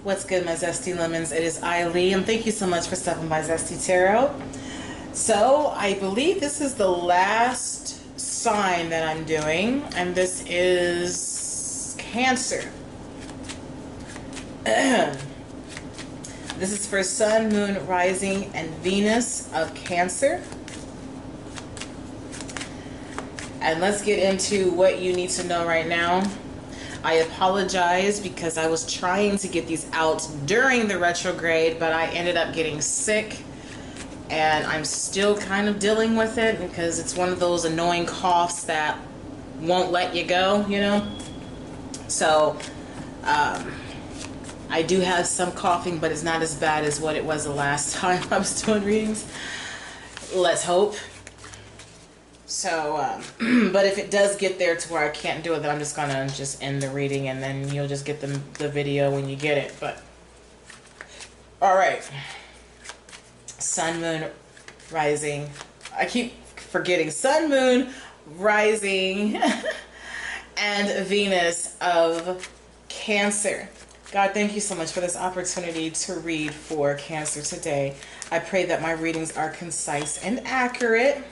What's good, my zesty lemons? It is Lee, and thank you so much for stopping by Zesty Tarot. So, I believe this is the last sign that I'm doing, and this is Cancer. This is for Sun, Moon, Rising, and Venus of Cancer. And let's get into what you need to know right now. I apologize because I was trying to get these out during the retrograde, but I ended up getting sick, and I'm still kind of dealing with it because it's one of those annoying coughs that won't let you go, you know? So, I do have some coughing, but it's not as bad as what it was the last time I was doing readings. Let's hope. So, but if it does get there to where I can't do it, then I'm just gonna end the reading, and then you'll just get the video when you get it. But, all right. Sun, Moon, Rising. I keep forgetting. Sun, Moon, Rising, and Venus of Cancer. God, thank you so much for this opportunity to read for Cancer today. I pray that my readings are concise and accurate.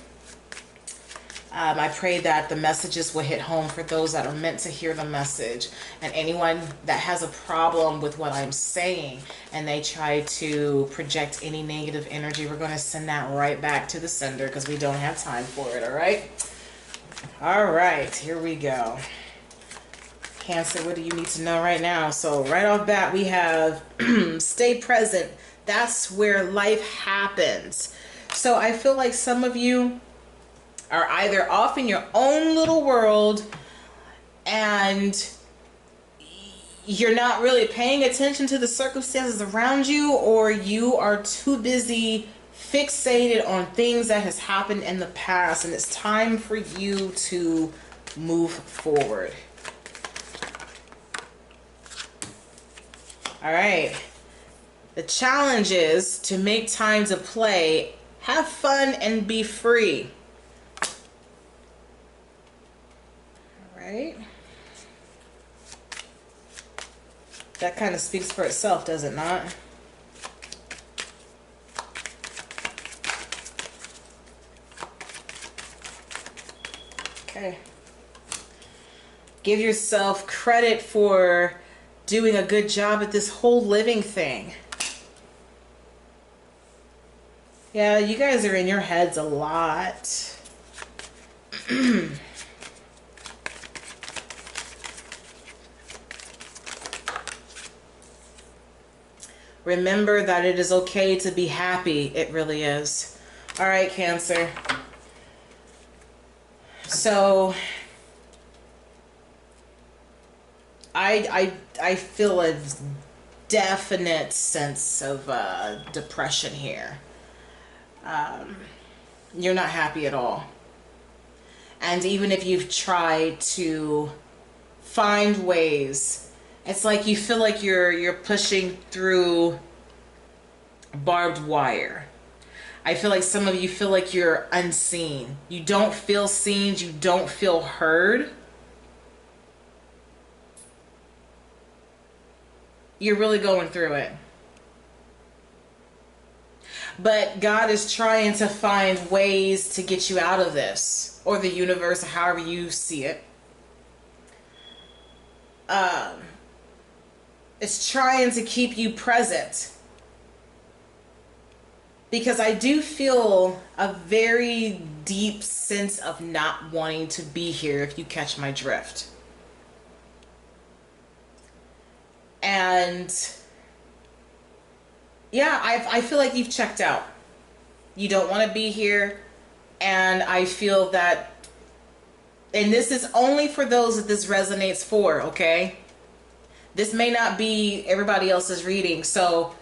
I pray that the messages will hit home for those that are meant to hear the message. And anyone that has a problem with what I'm saying and they try to project any negative energy, we're going to send that right back to the sender because we don't have time for it, all right? All right, here we go. Cancer, what do you need to know right now? So right off bat, we have stay present. That's where life happens. So I feel like some of you are either off in your own little world and you're not really paying attention to the circumstances around you, or you are too busy fixated on things that has happened in the past, and it's time for you to move forward. All right. The challenge is to make time to play, have fun, and be free. Right? That kind of speaks for itself, does it not? Okay. Give yourself credit for doing a good job at this whole living thing. Yeah, you guys are in your heads a lot. Remember that it is okay to be happy. It really is. All right, Cancer. So, I feel a definite sense of depression here. You're not happy at all. And even if you've tried to find ways, it's like you feel like you're pushing through barbed wire. I feel like some of you feel like you're unseen. You don't feel seen. You don't feel heard. You're really going through it. But God is trying to find ways to get you out of this, or the universe, however you see it. It's trying to keep you present. Because I do feel a very deep sense of not wanting to be here, if you catch my drift. And yeah, I feel like you've checked out. You don't want to be here. And I feel that, and this is only for those that this resonates for, okay? This may not be everybody else's reading. So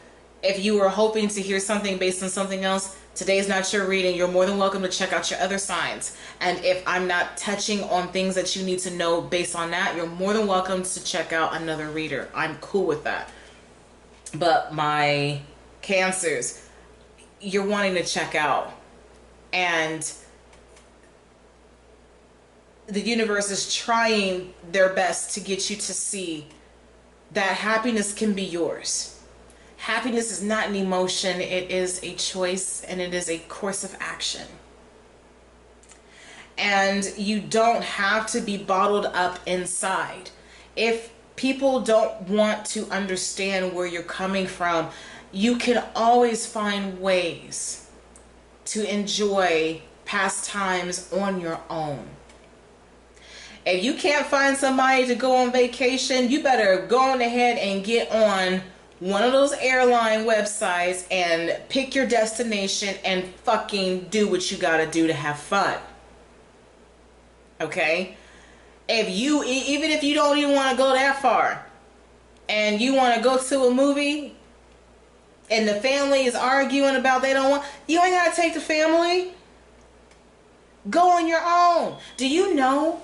if you were hoping to hear something based on something else, today's not your reading. You're more than welcome to check out your other signs. And if I'm not touching on things that you need to know based on that, you're more than welcome to check out another reader. I'm cool with that. But my Cancers, you're wanting to check out. And the universe is trying their best to get you to see that happiness can be yours. Happiness is not an emotion, it is a choice and it is a course of action. And you don't have to be bottled up inside. If people don't want to understand where you're coming from, you can always find ways to enjoy pastimes on your own. If you can't find somebody to go on vacation, you better go on ahead and get on one of those airline websites and pick your destination and fucking do what you gotta do to have fun. Okay? Even if you don't even want to go that far and you want to go to a movie and the family is arguing about they don't want, you ain't gotta take the family. Go on your own. Do you know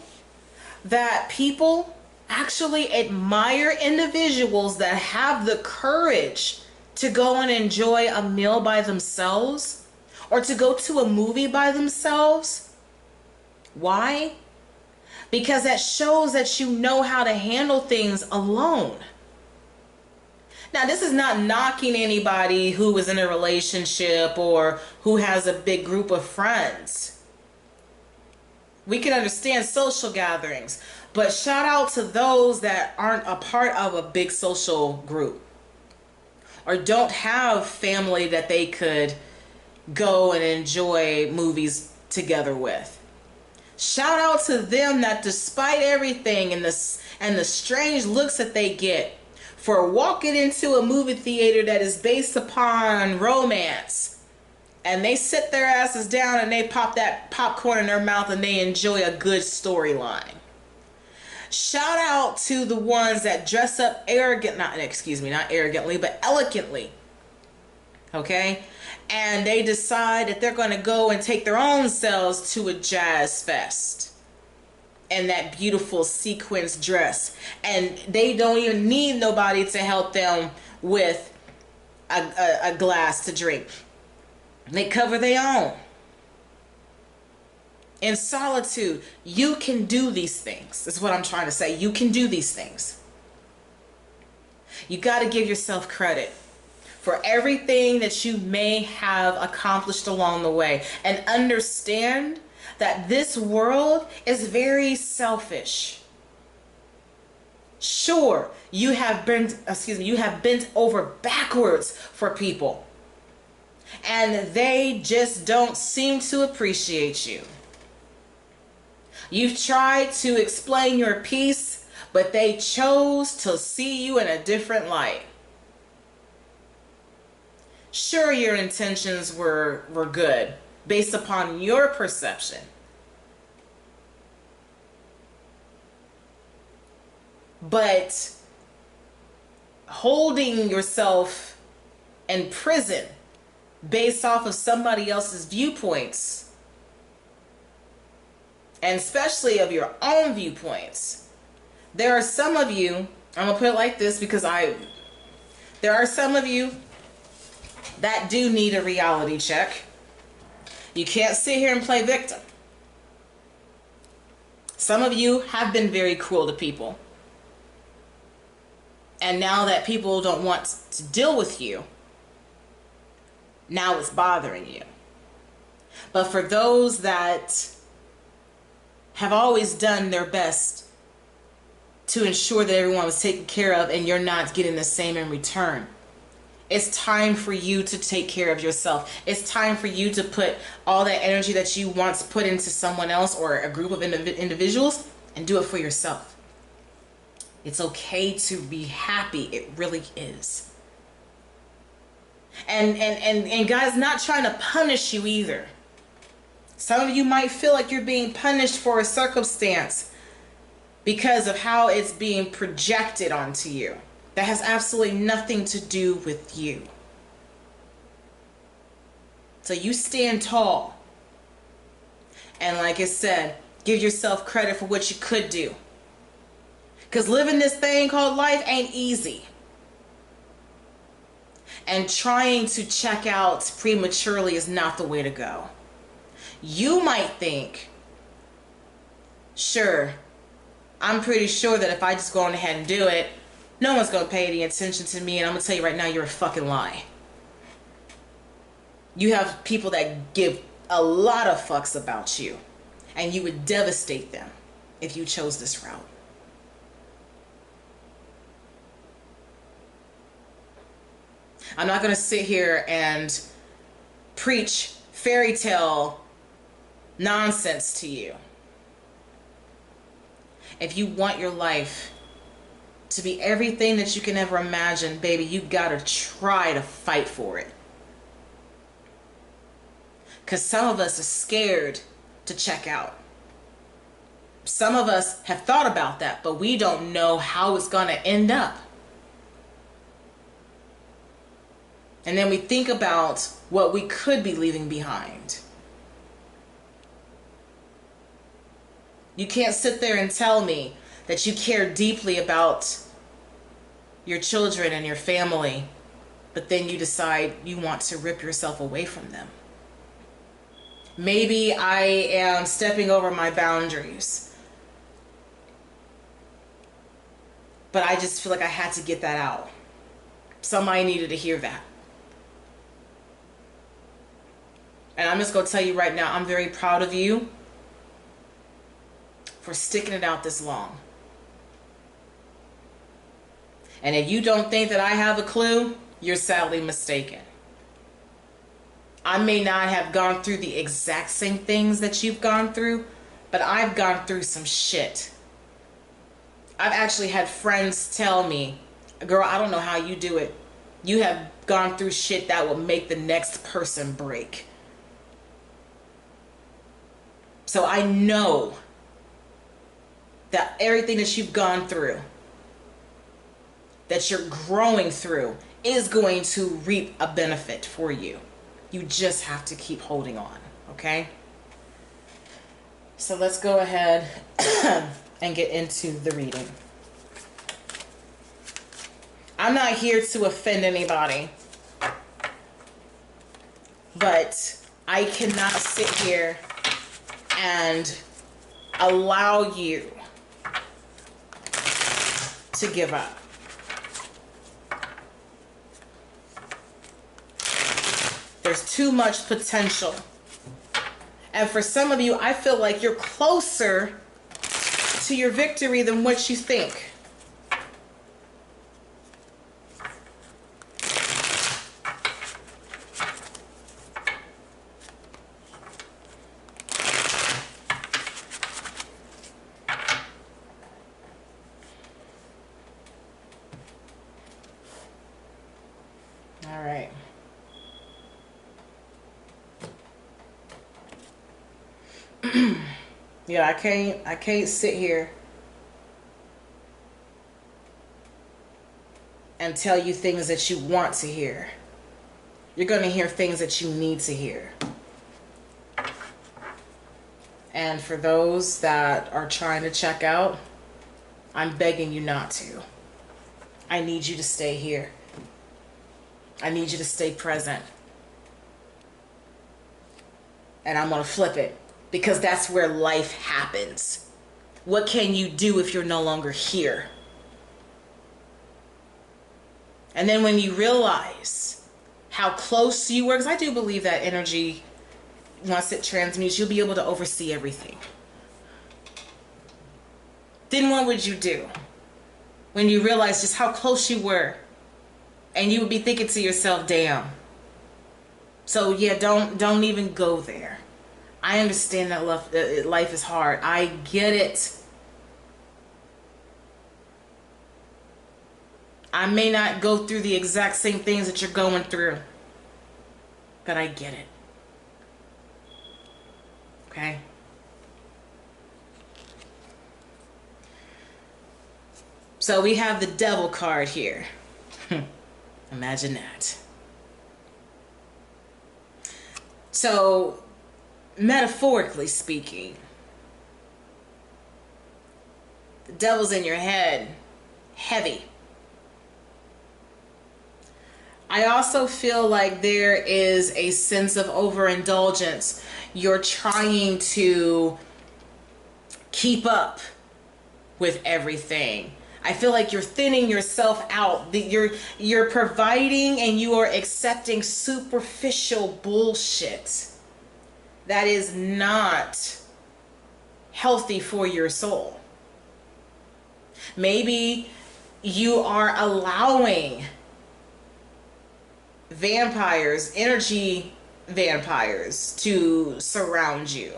that people actually admire individuals that have the courage to go and enjoy a meal by themselves or to go to a movie by themselves? Why? Because that shows that you know how to handle things alone. Now, this is not knocking anybody who is in a relationship or who has a big group of friends. We can understand social gatherings, but shout out to those that aren't a part of a big social group or don't have family that they could go and enjoy movies together with. Shout out to them that despite everything and the strange looks that they get for walking into a movie theater that is based upon romance, and they sit their asses down and they pop that popcorn in their mouth and they enjoy a good storyline. Shout out to the ones that dress up not arrogantly, but elegantly. Okay? And they decide that they're going to go and take their own selves to a jazz fest in that beautiful sequins dress. And they don't even need nobody to help them with a glass to drink. They cover their own. In solitude, you can do these things. That's what I'm trying to say. You can do these things. You got to give yourself credit for everything that you may have accomplished along the way. And understand that this world is very selfish. Sure, you have bent over backwards for people. And they just don't seem to appreciate you. You've tried to explain your piece, but they chose to see you in a different light. Sure, your intentions were good based upon your perception. But holding yourself in prison based off of somebody else's viewpoints, and especially of your own viewpoints. There are some of you, I'm going to put it like this because there are some of you that do need a reality check. You can't sit here and play victim. Some of you have been very cruel to people. And now that people don't want to deal with you, now it's bothering you. But for those that have always done their best to ensure that everyone was taken care of and you're not getting the same in return, it's time for you to take care of yourself. It's time for you to put all that energy that you once put into someone else or a group of individuals and do it for yourself. It's okay to be happy. It really is. And God's not trying to punish you either. Some of you might feel like you're being punished for a circumstance because of how it's being projected onto you. That has absolutely nothing to do with you. So you stand tall. And like I said, give yourself credit for what you could do. Because living this thing called life ain't easy. And trying to check out prematurely is not the way to go. You might think, sure, I'm pretty sure that if I just go on ahead and do it, No one's going to pay any attention to me, and I'm going to tell you right now, you're a fucking lie. You have people that give a lot of fucks about you, and you would devastate them if you chose this route. I'm not going to sit here and preach fairy tale nonsense to you. If you want your life to be everything that you can ever imagine, baby, you gotta try to fight for it. Because some of us are scared to check out. Some of us have thought about that, but we don't know how it's gonna end up. And then we think about what we could be leaving behind. You can't sit there and tell me that you care deeply about your children and your family, but then you decide you want to rip yourself away from them. Maybe I am stepping over my boundaries, but I just feel like I had to get that out. Somebody needed to hear that. And I'm just going to tell you right now, I'm very proud of you for sticking it out this long. And if you don't think that I have a clue, you're sadly mistaken. I may not have gone through the exact same things that you've gone through, but I've gone through some shit. I've actually had friends tell me, girl, I don't know how you do it. You have gone through shit that will make the next person break. So I know that everything that you've gone through, that you're growing through, is going to reap a benefit for you. You just have to keep holding on, okay? So let's go ahead and get into the reading. I'm not here to offend anybody, but I cannot sit here and allow you to give up. There's too much potential. And for some of you, I feel like you're closer to your victory than what you think. All right. Yeah, I can't sit here and tell you things that you want to hear. You're going to hear things that you need to hear. And for those that are trying to check out, I'm begging you not to. I need you to stay here. I need you to stay present. And I'm going to flip it, because that's where life happens. What can you do if you're no longer here? And then when you realize how close you were, because I do believe that energy, once it transmutes, you'll be able to oversee everything. Then what would you do when you realize just how close you were? And you would be thinking to yourself, damn. So yeah, don't even go there. I understand that life is hard. I get it. I may not go through the exact same things that you're going through, but I get it. Okay? So we have the Devil card here. Imagine that. So, metaphorically speaking, the devil's in your head, heavy. I also feel like there is a sense of overindulgence. You're trying to keep up with everything. I feel like you're thinning yourself out. You're providing and you are accepting superficial bullshit that is not healthy for your soul. Maybe you are allowing vampires, energy vampires, to surround you,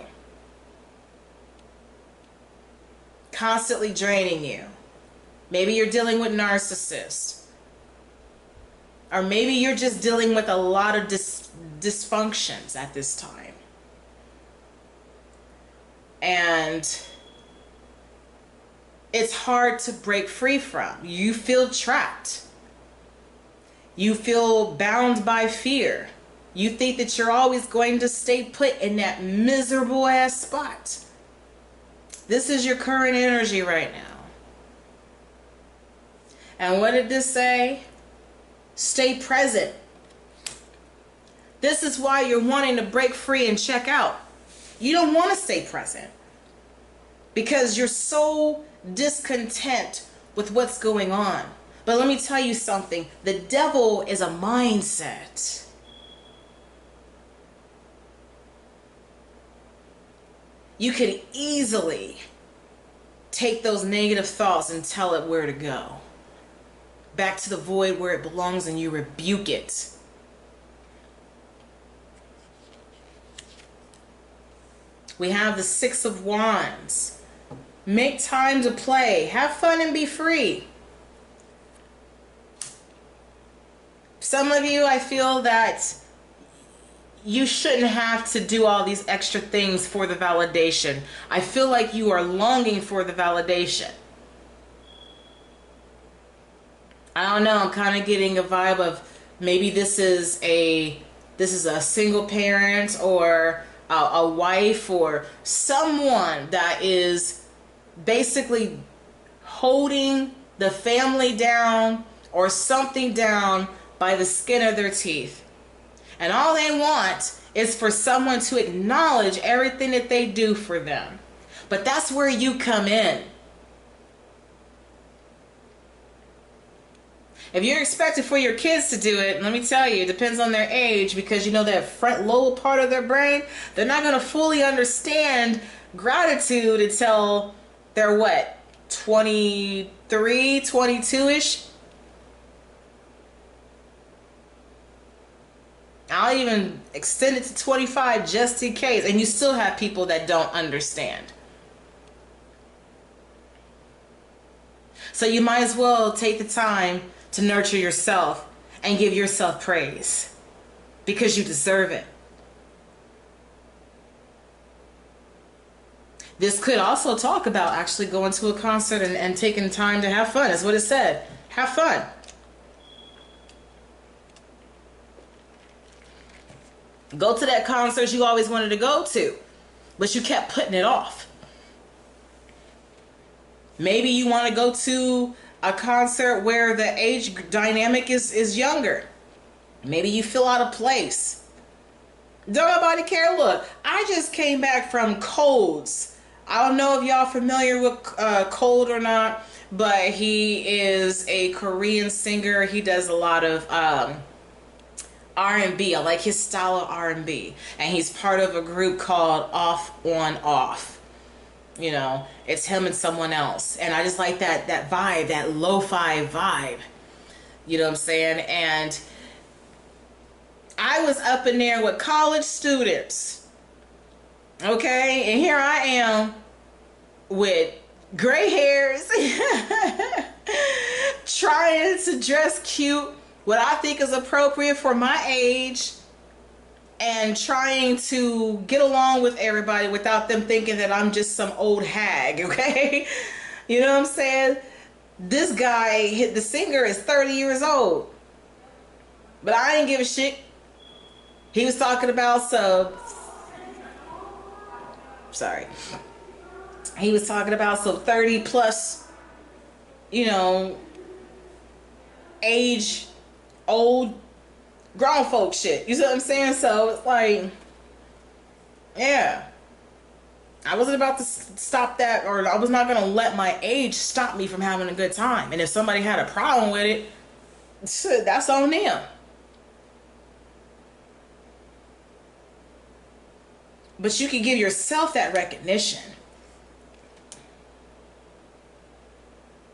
constantly draining you. Maybe you're dealing with narcissists, or maybe you're just dealing with a lot of dysfunctions at this time, and it's hard to break free from. You feel trapped. You feel bound by fear. You think that you're always going to stay put in that miserable ass spot. This is your current energy right now. And what did this say? Stay present. This is why you're wanting to break free and check out. You don't want to stay present because you're so discontent with what's going on. But let me tell you something. The devil is a mindset. You could easily take those negative thoughts and tell it where to go. Back to the void where it belongs, and you rebuke it. We have the Six of Wands. Make time to play. Have fun and be free. Some of you, I feel that you shouldn't have to do all these extra things for the validation. I feel like you are longing for the validation. I don't know, I'm kind of getting a vibe of maybe this is a single parent, or a wife, or someone that is basically holding the family down or something down by the skin of their teeth. And all they want is for someone to acknowledge everything that they do for them. But that's where you come in. If you're expected for your kids to do it, let me tell you, it depends on their age, because you know that front lobe part of their brain, they're not going to fully understand gratitude until they're what, 23, 22-ish? I'll even extend it to 25 just in case. And you still have people that don't understand. So you might as well take the time to nurture yourself and give yourself praise, because you deserve it. This could also talk about actually going to a concert and taking time to have fun. That's what it said. Have fun. Go to that concert you always wanted to go to, but you kept putting it off. Maybe you want to go to a concert where the age dynamic is younger. Maybe you feel out of place. Don't nobody care. Look, I just came back from Cold's. I don't know if y'all familiar with Cold or not, but he is a Korean singer. He does a lot of R&B. I like his style of R&B. And he's part of a group called Off on Off. You know, it's him and someone else. And I just like that vibe, that lo-fi vibe. You know what I'm saying? And I was up in there with college students. Okay? And here I am with gray hairs, trying to dress cute, what I think is appropriate for my age, and trying to get along with everybody without them thinking that I'm just some old hag, okay? You know what I'm saying? This guy, the singer, is 30 years old. But I didn't give a shit. He was talking about he was talking about some 30 plus, you know, age, old, grown folk shit. You see what I'm saying? So it's like, yeah. I wasn't about to stop that, or I was not going to let my age stop me from having a good time. And if somebody had a problem with it, that's on them. But you can give yourself that recognition.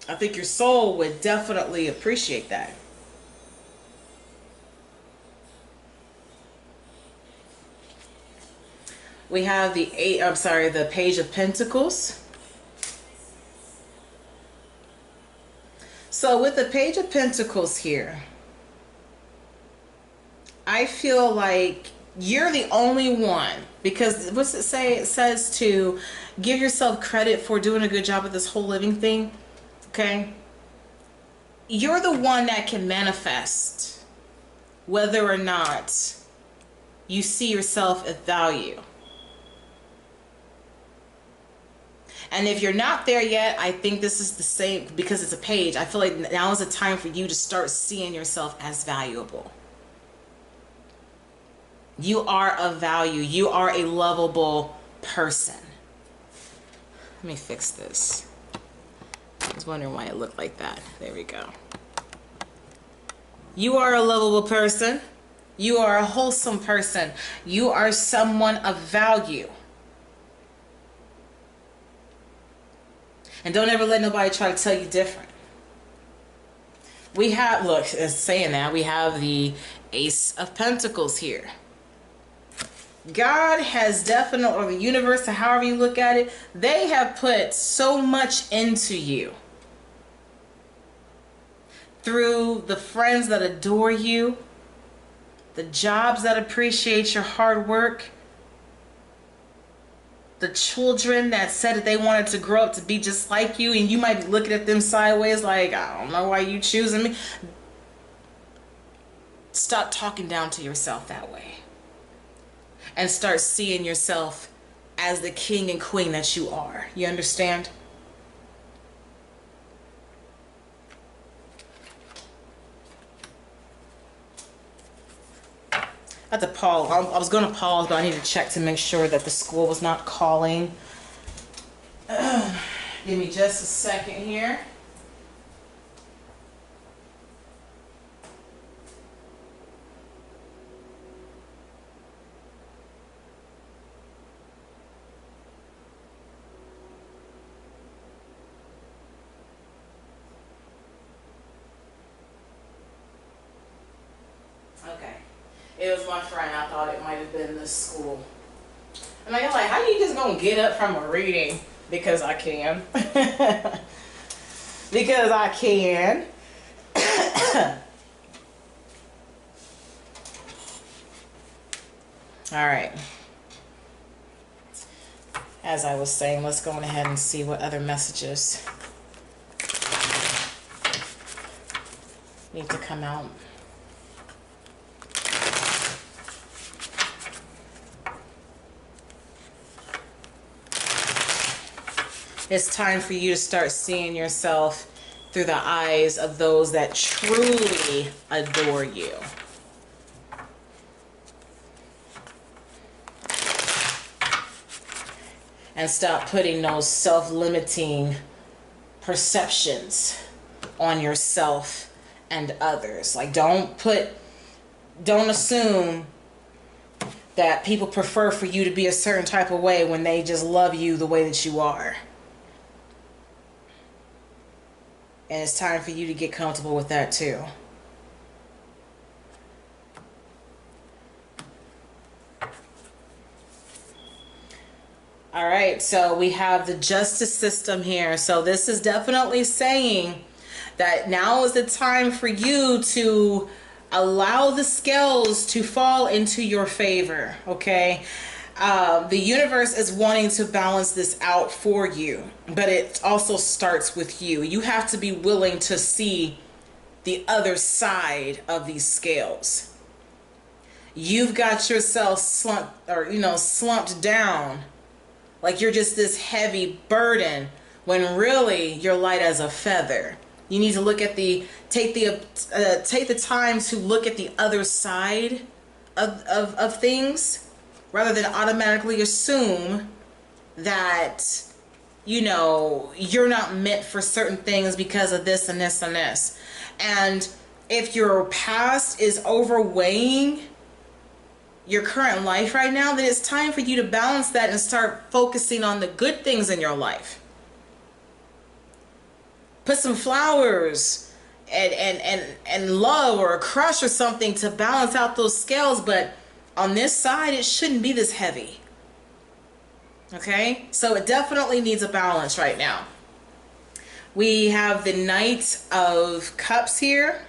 I think your soul would definitely appreciate that. We have the the Page of Pentacles. So with the Page of Pentacles here, I feel like you're the only one, because what's it say? It says to give yourself credit for doing a good job at this whole living thing. Okay? You're the one that can manifest whether or not you see yourself of value. And if you're not there yet, I think this is the same, because it's a page. I feel like now is the time for you to start seeing yourself as valuable. You are of value. You are a lovable person. Let me fix this. I was wondering why it looked like that. There we go. You are a lovable person. You are a wholesome person. You are someone of value. And don't ever let nobody try to tell you different. We have, look, saying that, we have the Ace of Pentacles here. God has definitely, or the universe, or however you look at it, they have put so much into you. Through the friends that adore you, the jobs that appreciate your hard work, the children that said that they wanted to grow up to be just like you, and you might be looking at them sideways like, I don't know why you choosing me. Stop talking down to yourself that way. And start seeing yourself as the king and queen that you are. You understand? I had to pause. I was going to pause, but I need to check to make sure that the school was not calling. Give me just a second here. It was my friend. I thought it might have been the school. And I'm like, how you just gonna get up from a reading? Because I can. Because I can. All right. As I was saying, let's go on ahead and see what other messages need to come out. It's time for you to start seeing yourself through the eyes of those that truly adore you. And stop putting those self-limiting perceptions on yourself and others. Like, don't assume that people prefer for you to be a certain type of way when they just love you the way that you are. And it's time for you to get comfortable with that too. All right, so we have the justice system here. So this is definitely saying that now is the time for you to allow the scales to fall into your favor, okay? The universe is wanting to balance this out for you, but it also starts with you. You have to be willing to see the other side of these scales. You've got yourself slumped down like you're just this heavy burden when really you're light as a feather. You need to look at take the time to look at the other side of things, rather than automatically assume that, you know, you're not meant for certain things because of this and this and this. And if your past is overweighing your current life right now, then it's time for you to balance that and start focusing on the good things in your life. Put some flowers and love or a crush or something to balance out those scales, but on this side it shouldn't be this heavy. Okay, so it definitely needs a balance right now. We have the Knight of Cups here.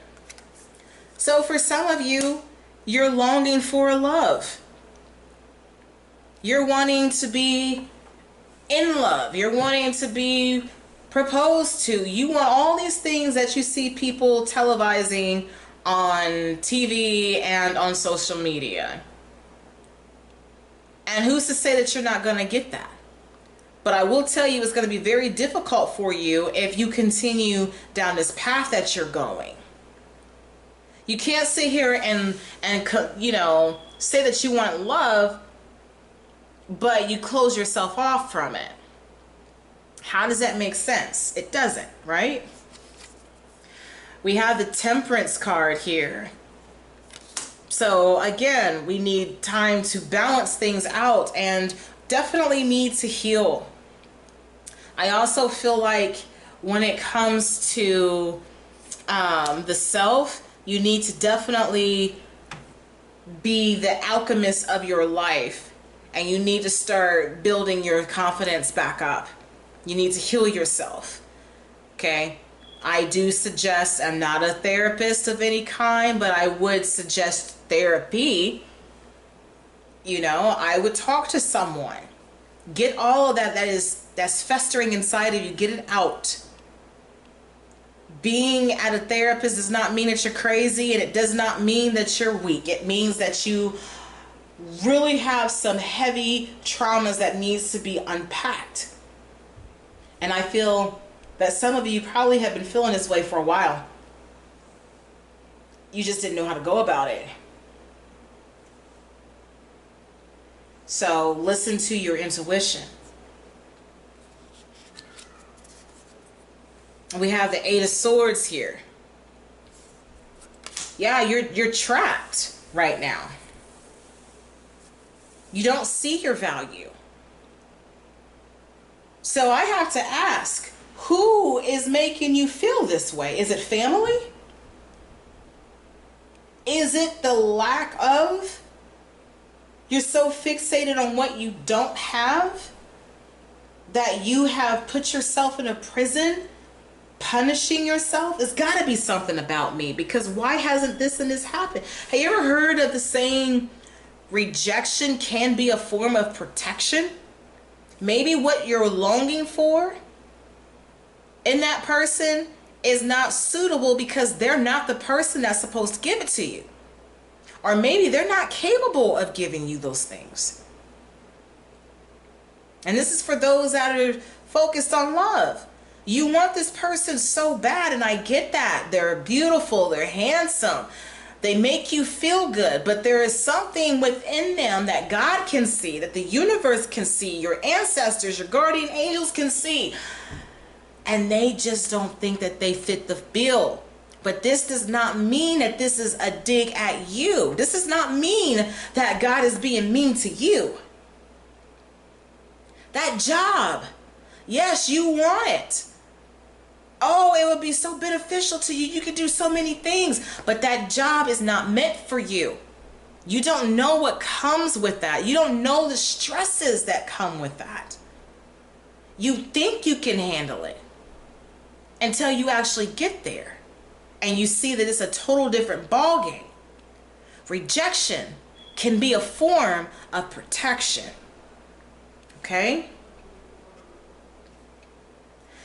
So for some of you, you're longing for love. You're wanting to be in love. You're wanting to be proposed to. You want all these things that you see people televising on TV and on social media. And who's to say that you're not going to get that? But I will tell you, it's going to be very difficult for you if you continue down this path that you're going. You can't sit here and you know, say that you want love, but you close yourself off from it. How does that make sense? It doesn't, right? We have the Temperance card here. So again, we need time to balance things out and definitely need to heal. I also feel like when it comes to the self, you need to definitely be the alchemist of your life, and you need to start building your confidence back up. You need to heal yourself. Okay? I do suggest, I'm not a therapist of any kind, but I would suggest therapy. You know, I would talk to someone. Get all of that's festering inside of you, get it out. Being at a therapist does not mean that you're crazy, and it does not mean that you're weak. It means that you really have some heavy traumas that needs to be unpacked. And I feel that some of you probably have been feeling this way for a while. You just didn't know how to go about it. So listen to your intuition. We have the Eight of Swords here. Yeah, you're trapped right now. You don't see your value. So I have to ask, who is making you feel this way? Is it family? Is it the lack of? You're so fixated on what you don't have that you have put yourself in a prison, punishing yourself. It's got to be something about me, because why hasn't this and this happened? Have you ever heard of the saying, rejection can be a form of protection? Maybe what you're longing for in that person is not suitable because they're not the person that's supposed to give it to you. Or maybe they're not capable of giving you those things. And this is for those that are focused on love. You want this person so bad, and I get that. They're beautiful, they're handsome, they make you feel good, but there is something within them that God can see, that the universe can see, your ancestors, your guardian angels can see, and they just don't think that they fit the bill. But this does not mean that this is a dig at you. This does not mean that God is being mean to you. That job, yes, you want it. Oh, it would be so beneficial to you. You could do so many things. But that job is not meant for you. You don't know what comes with that. You don't know the stresses that come with that. You think you can handle it until you actually get there. And you see that it's a total different ballgame. Rejection can be a form of protection. Okay?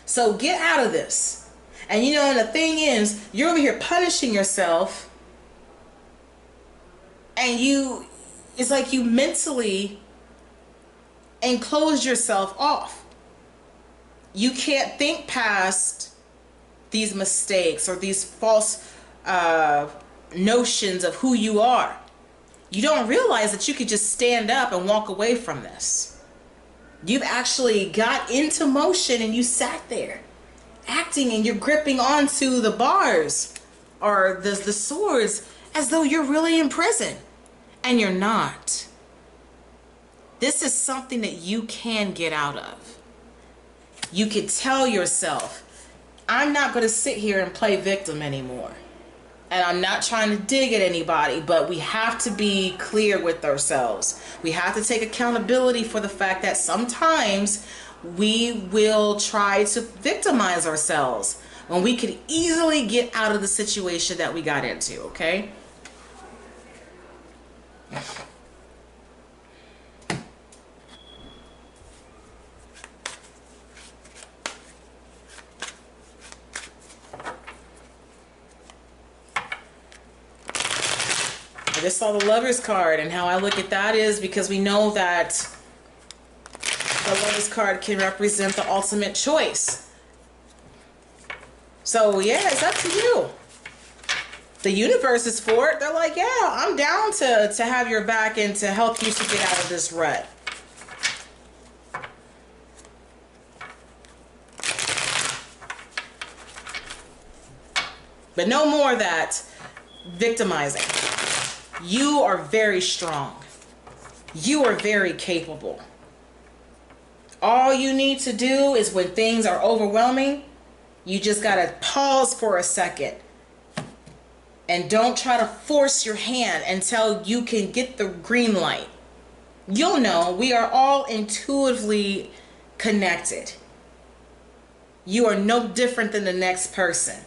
So get out of this. And you know, and the thing is, you're over here punishing yourself, and it's like you mentally enclose yourself off. You can't think past these mistakes or these false notions of who you are. You don't realize that you could just stand up and walk away from this. You've actually got into motion and you sat there acting, and you're gripping onto the bars or the swords as though you're really in prison, and you're not. This is something that you can get out of. You can tell yourself, I'm not going to sit here and play victim anymore. And I'm not trying to dig at anybody, but we have to be clear with ourselves. We have to take accountability for the fact that sometimes we will try to victimize ourselves when we could easily get out of the situation that we got into, okay? I just saw the Lover's card, and how I look at that is because we know that the Lover's card can represent the ultimate choice. So yeah, it's up to you. The universe is for it. They're like, yeah, I'm down to have your back and to help you to get out of this rut. But no more of that victimizing. You are very strong. You are very capable. All you need to do is, when things are overwhelming, you just gotta pause for a second. And don't try to force your hand until you can get the green light. You'll know. We are all intuitively connected. You are no different than the next person.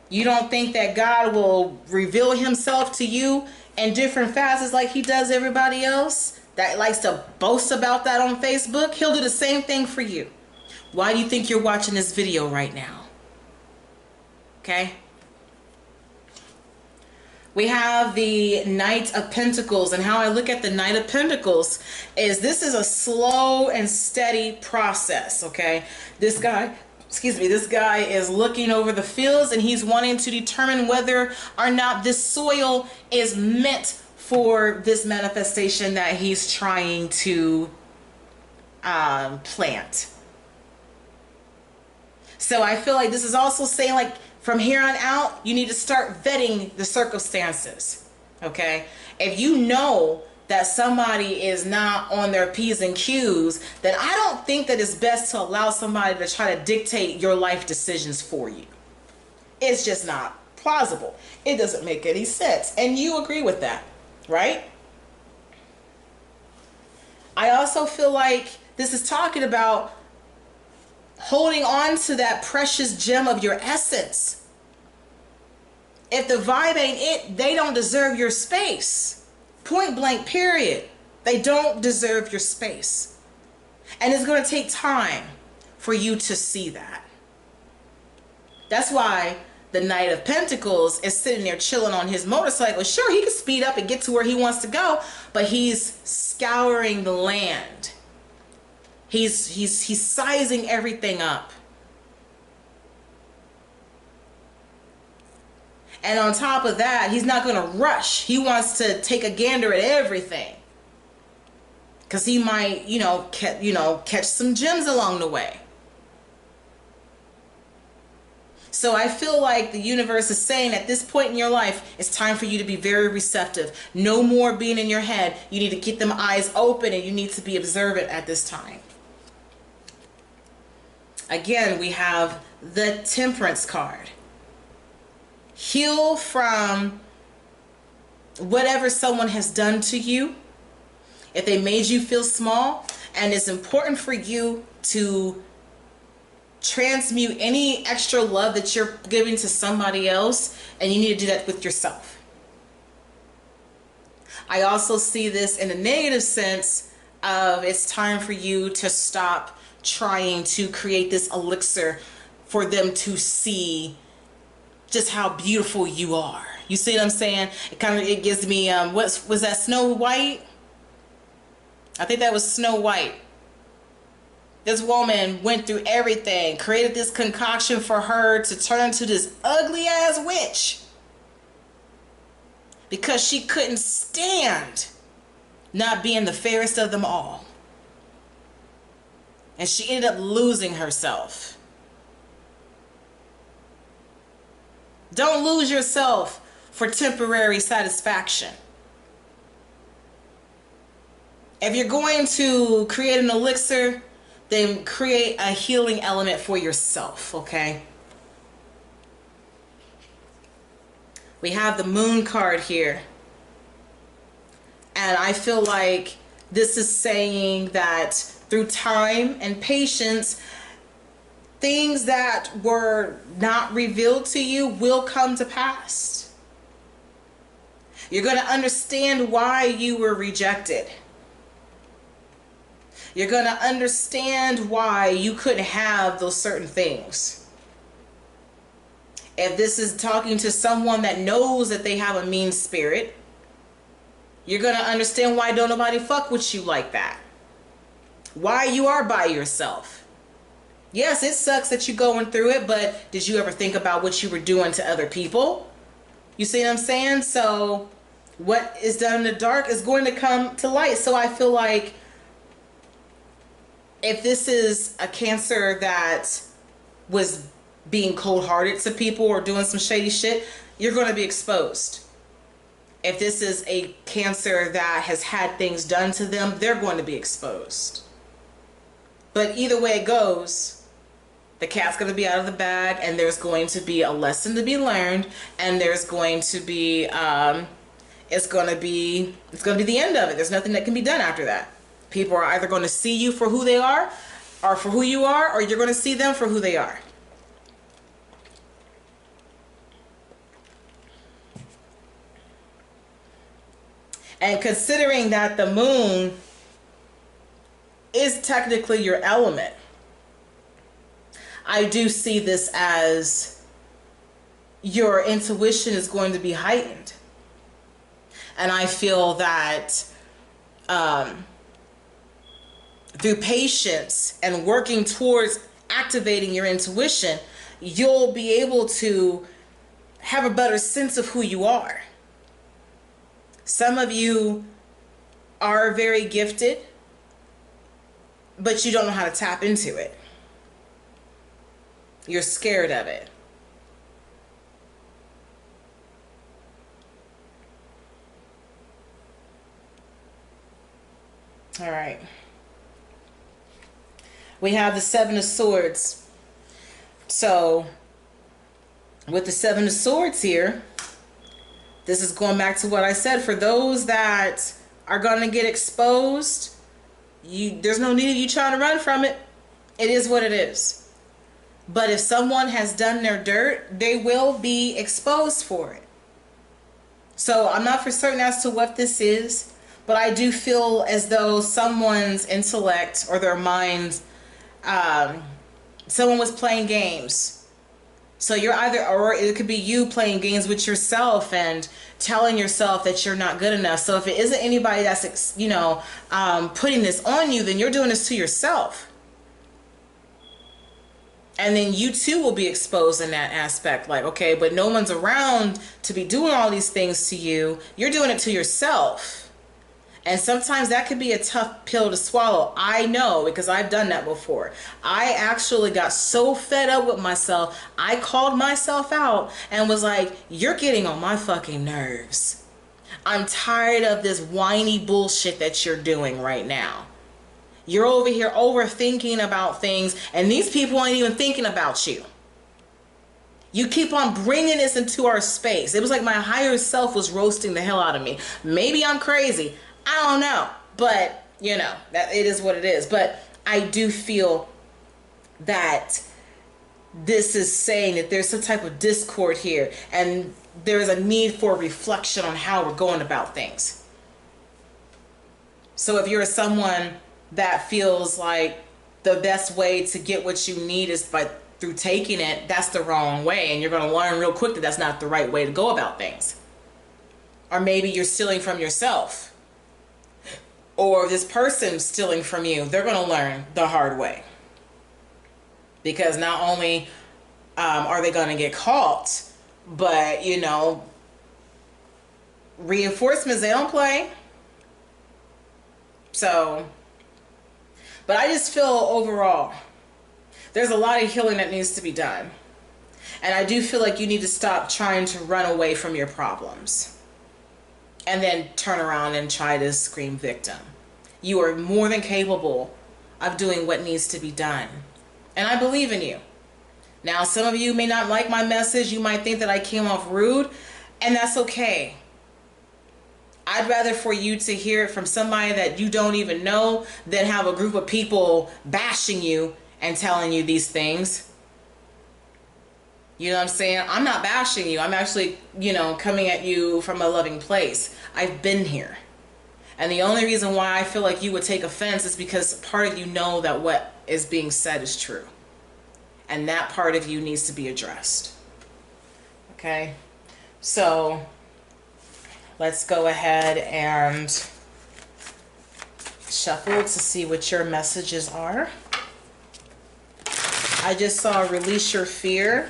You don't think that God will reveal himself to you in different facets like he does everybody else that likes to boast about that on Facebook? He'll do the same thing for you. Why do you think you're watching this video right now? Okay? We have the Knight of Pentacles, and how I look at the Knight of Pentacles is this is a slow and steady process, okay? This guy is looking over the fields, and he's wanting to determine whether or not this soil is meant for this manifestation that he's trying to plant. So I feel like this is also saying, like, from here on out, you need to start vetting the circumstances, okay? If you know that somebody is not on their P's and Q's, then I don't think that it's best to allow somebody to try to dictate your life decisions for you. It's just not plausible. It doesn't make any sense. And you agree with that, right? I also feel like this is talking about holding on to that precious gem of your essence. If the vibe ain't it, they don't deserve your space. Point blank, period. They don't deserve your space. And it's going to take time for you to see that. That's why the Knight of Pentacles is sitting there chilling on his motorcycle. Sure, he can speed up and get to where he wants to go, but he's scouring the land. He's sizing everything up. And on top of that, he's not going to rush. He wants to take a gander at everything, because he might, catch some gems along the way. So I feel like the universe is saying at this point in your life, it's time for you to be very receptive. No more being in your head. You need to keep them eyes open, and you need to be observant at this time. Again, we have the Temperance card. Heal from whatever someone has done to you. If they made you feel small, and it's important for you to transmute any extra love that you're giving to somebody else, and you need to do that with yourself. I also see this in a negative sense of it's time for you to stop trying to create this elixir for them to see just how beautiful you are. You see what I'm saying? It gives me what was that, Snow White? I think that was Snow White. This woman went through everything, created this concoction for her to turn into this ugly ass witch because she couldn't stand not being the fairest of them all. and she ended up losing herself. Don't lose yourself for temporary satisfaction. If you're going to create an elixir, then create a healing element for yourself, okay? We have the Moon card here. And I feel like this is saying that through time and patience, things that were not revealed to you will come to pass. You're going to understand why you were rejected. You're going to understand why you couldn't have those certain things. If this is talking to someone that knows that they have a mean spirit, you're going to understand why don't nobody fuck with you like that. Why you are by yourself. Yes, it sucks that you're going through it, but did you ever think about what you were doing to other people? You see what I'm saying? So what is done in the dark is going to come to light. So I feel like if this is a Cancer that was being cold-hearted to people or doing some shady shit, you're going to be exposed. If this is a Cancer that has had things done to them, they're going to be exposed. But either way it goes, the cat's going to be out of the bag, and there's going to be a lesson to be learned, and there's going to be it's going to be the end of it. There's nothing that can be done after that. People are either going to see you for who they are, or for who you are, or you're going to see them for who they are. And considering that the Moon is technically your element, I do see this as your intuition is going to be heightened. And I feel that through patience and working towards activating your intuition, you'll be able to have a better sense of who you are. Some of you are very gifted, but you don't know how to tap into it. You're scared of it. All right. We have the Seven of Swords. So, with the Seven of Swords here, this is going back to what I said. For those that are going to get exposed, there's no need of you trying to run from it. It is what it is. But if someone has done their dirt, they will be exposed for it. So I'm not for certain as to what this is, but I do feel as though someone's intellect or their minds, someone was playing games. So you're either, or it could be you playing games with yourself and telling yourself that you're not good enough. So if it isn't anybody that's, putting this on you, then you're doing this to yourself. And then you too will be exposed in that aspect. Like, okay, but no one's around to be doing all these things to you. You're doing it to yourself. And sometimes that could be a tough pill to swallow. I know, because I've done that before. I actually got so fed up with myself, I called myself out and was like, you're getting on my fucking nerves. I'm tired of this whiny bullshit that you're doing right now. You're over here overthinking about things, and these people ain't even thinking about you. You keep on bringing this into our space. It was like my higher self was roasting the hell out of me. Maybe I'm crazy. I don't know. But, that it is what it is. But I do feel that this is saying that there's some type of discord here, and there's a need for reflection on how we're going about things. So if you're someone that feels like the best way to get what you need is through taking it, that's the wrong way, and you're going to learn real quick that that's not the right way to go about things. Or maybe you're stealing from yourself, or this person's stealing from you. They're going to learn the hard way, because not only are they going to get caught, but reinforcements, they don't play. So But I just feel overall, there's a lot of healing that needs to be done. And I do feel like you need to stop trying to run away from your problems and then turn around and try to scream victim. You are more than capable of doing what needs to be done. And I believe in you. Now, some of you may not like my message. You might think that I came off rude, and that's okay. I'd rather for you to hear it from somebody that you don't even know than have a group of people bashing you and telling you these things. You know what I'm saying? I'm not bashing you. I'm actually, coming at you from a loving place. I've been here. And the only reason why I feel like you would take offense is because part of you know that what is being said is true. And that part of you needs to be addressed. Okay? So let's go ahead and shuffle to see what your messages are. I just saw release your fear.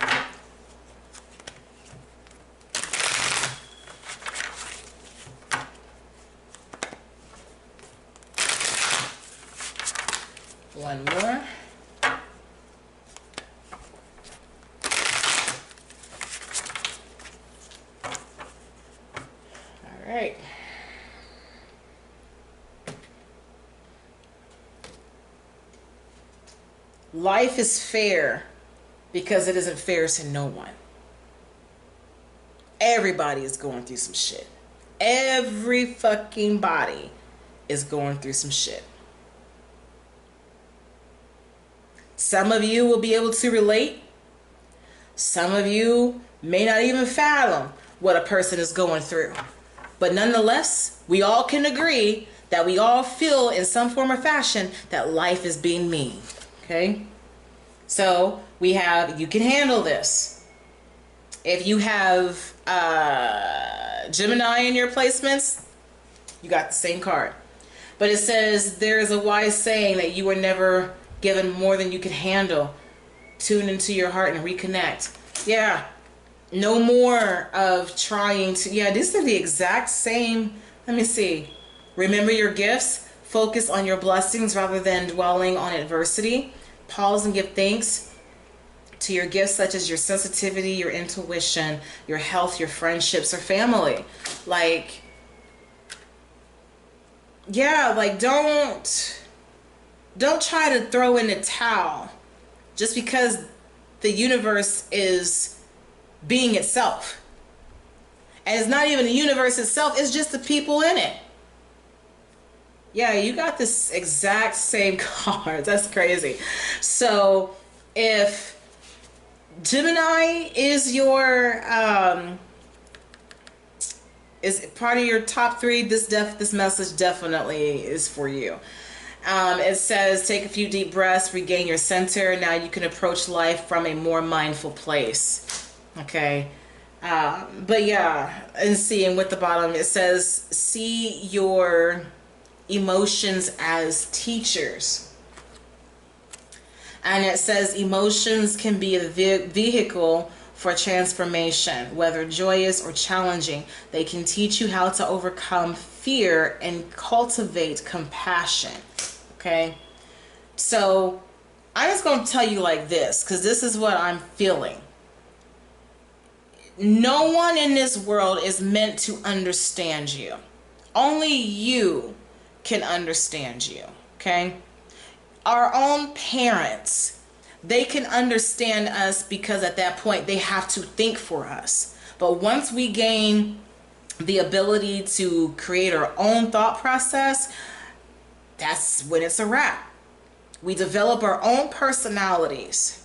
One more. All right. Life is fair because it isn't fair to no one. Everybody is going through some shit. Every fucking body is going through some shit. Some of you will be able to relate. Some of you may not even fathom what a person is going through. But nonetheless, we all can agree that we all feel in some form or fashion that life is being mean. Okay? So we have, you can handle this. If you have Gemini in your placements, you got the same card. But it says there is a wise saying that you were never given more than you could handle. Tune into your heart and reconnect. Yeah. No more of trying to, these are the exact same. Let me see. Remember your gifts. Focus on your blessings rather than dwelling on adversity. Pause and give thanks to your gifts such as your sensitivity, your intuition, your health, your friendships, or family. Like, don't try to throw in the towel just because the universe is being itself. And it's not even the universe itself, it's just the people in it. Yeah, you got this exact same card. That's crazy. So if Gemini is your is part of your top 3, this message definitely is for you. It says, take a few deep breaths, regain your center. Now you can approach life from a more mindful place. Okay. But yeah, and with the bottom, it says, see your emotions as teachers. And it says emotions can be a vehicle for transformation, whether joyous or challenging. They can teach you how to overcome fear and cultivate compassion. Okay, so I'm just going to tell you like this, because this is what I'm feeling. No one in this world is meant to understand you. Only you can understand you. Okay, our own parents, they can understand us because at that point they have to think for us. But once we gain the ability to create our own thought process, that's when it's a wrap. We develop our own personalities.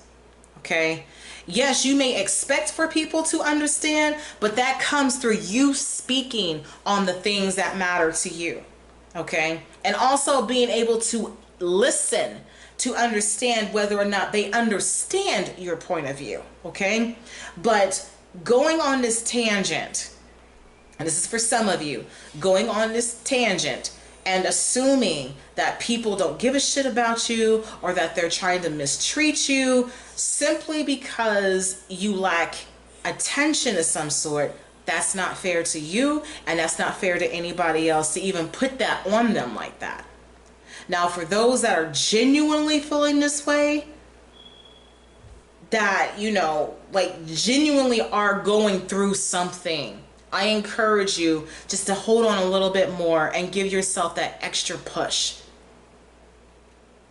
Okay? Yes, you may expect for people to understand, but that comes through you speaking on the things that matter to you. Okay? And also being able to listen to understand whether or not they understand your point of view. Okay? But going on this tangent, and this is for some of you, going on this tangent and assuming that people don't give a shit about you or that they're trying to mistreat you simply because you lack attention of some sort, that's not fair to you, and that's not fair to anybody else to even put that on them like that. Now, for those that are genuinely feeling this way, that, you know, like genuinely are going through something, I encourage you just to hold on a little bit more and give yourself that extra push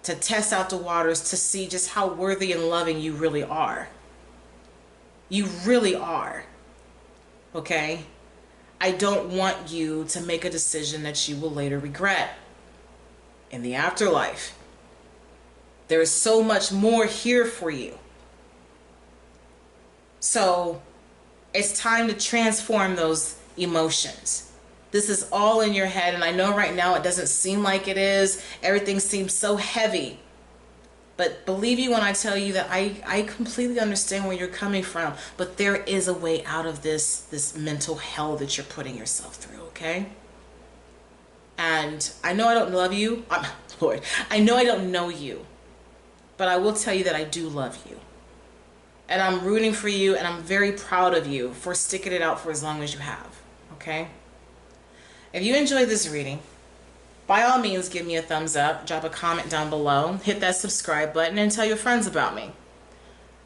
to test out the waters, to see just how worthy and loving you really are. You really are. Okay? I don't want you to make a decision that you will later regret in the afterlife. There is so much more here for you. So it's time to transform those emotions. This is all in your head, and I know right now it doesn't seem like it is. Everything seems so heavy. But believe me when I tell you that I completely understand where you're coming from. But there is a way out of this mental hell that you're putting yourself through, okay? And I know I don't love you. Lord, I know I don't know you. But I will tell you that I do love you. And I'm rooting for you, and I'm very proud of you for sticking it out for as long as you have, okay? If you enjoyed this reading, by all means, give me a thumbs up, drop a comment down below, hit that subscribe button, and tell your friends about me.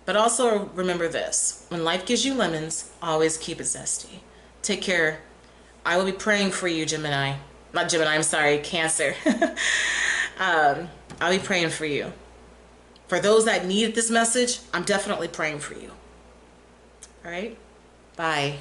But also remember this: when life gives you lemons, always keep it zesty. Take care. I will be praying for you, Gemini. Not Gemini, I'm sorry, Cancer. I'll be praying for you. For those that needed this message, I'm definitely praying for you. All right? Bye.